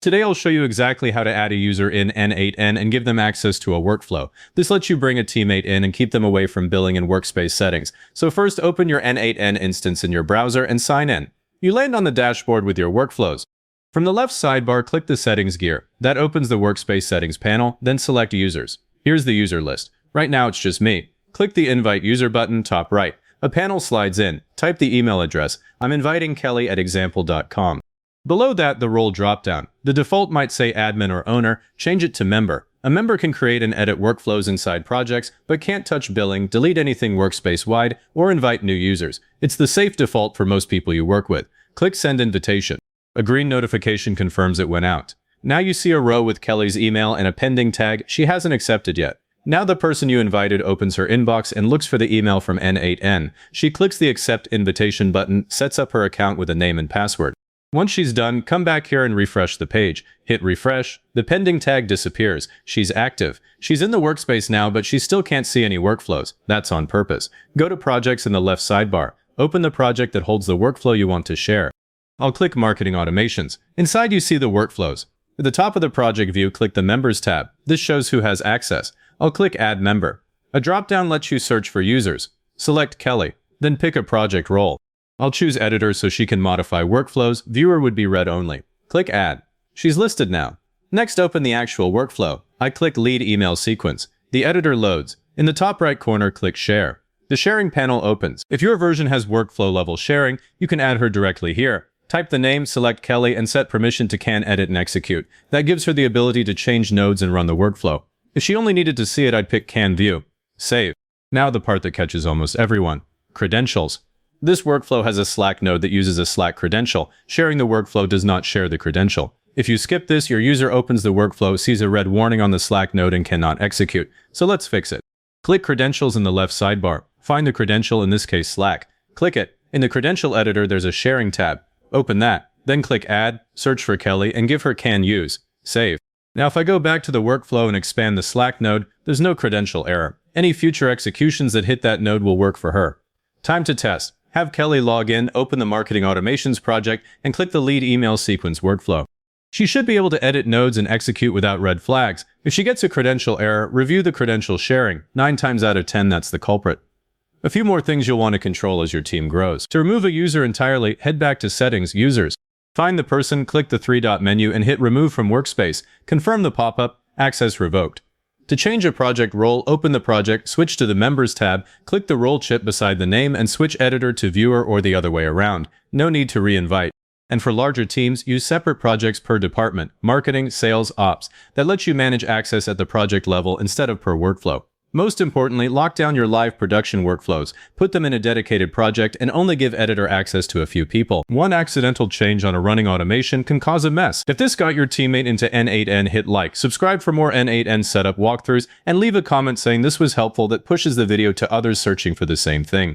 Today I'll show you exactly how to add a user in n8n and give them access to a workflow. This lets you bring a teammate in and keep them away from billing and workspace settings. So first, open your n8n instance in your browser and sign in. You land on the dashboard with your workflows. From the left sidebar, click the Settings gear. That opens the Workspace Settings panel, then select Users. Here's the user list. Right now it's just me. Click the Invite User button, top right. A panel slides in. Type the email address. I'm inviting Kelly at example.com. Below that, the role dropdown. The default might say admin or owner. Change it to member. A member can create and edit workflows inside projects, but can't touch billing, delete anything workspace-wide, or invite new users. It's the safe default for most people you work with. Click Send Invitation. A green notification confirms it went out. Now you see a row with Kelly's email and a pending tag. She hasn't accepted yet. Now the person you invited opens her inbox and looks for the email from n8n. She clicks the Accept Invitation button, sets up her account with a name and password. Once she's done, come back here and refresh the page. Hit refresh. The pending tag disappears. She's active. She's in the workspace now, but she still can't see any workflows. That's on purpose. Go to Projects in the left sidebar. Open the project that holds the workflow you want to share. I'll click Marketing Automations. Inside you see the workflows. At the top of the project view, click the Members tab. This shows who has access. I'll click Add Member. A drop-down lets you search for users. Select Kelly, then pick a project role. I'll choose Editor so she can modify workflows. Viewer would be read only. Click Add. She's listed now. Next, open the actual workflow. I click Lead Email Sequence. The editor loads. In the top right corner, click Share. The sharing panel opens. If your version has workflow level sharing, you can add her directly here. Type the name, select Kelly, and set permission to can edit and execute. That gives her the ability to change nodes and run the workflow. If she only needed to see it, I'd pick Can View. Save. Now the part that catches almost everyone. Credentials. This workflow has a Slack node that uses a Slack credential. Sharing the workflow does not share the credential. If you skip this, your user opens the workflow, sees a red warning on the Slack node, and cannot execute. So let's fix it. Click Credentials in the left sidebar. Find the credential, in this case Slack. Click it. In the credential editor, there's a Sharing tab. Open that. Then click Add, search for Kelly, and give her Can Use. Save. Now if I go back to the workflow and expand the Slack node, there's no credential error. Any future executions that hit that node will work for her. Time to test. Have Kelly log in, open the Marketing Automations project, and click the Lead Email Sequence workflow. She should be able to edit nodes and execute without red flags. If she gets a credential error, review the credential sharing. 9 times out of 10, that's the culprit. A few more things you'll want to control as your team grows. To remove a user entirely, head back to Settings, Users. Find the person, click the three-dot menu, and hit Remove from Workspace. Confirm the pop-up, Access Revoked. To change a project role, open the project, switch to the Members tab, click the role chip beside the name, and switch Editor to Viewer or the other way around. No need to re-invite. And for larger teams, use separate projects per department, marketing, sales, ops. That lets you manage access at the project level instead of per workflow. Most importantly, lock down your live production workflows, put them in a dedicated project, and only give editor access to a few people. One accidental change on a running automation can cause a mess. If this got your teammate into n8n, hit like, subscribe for more n8n setup walkthroughs, and leave a comment saying this was helpful that pushes the video to others searching for the same thing.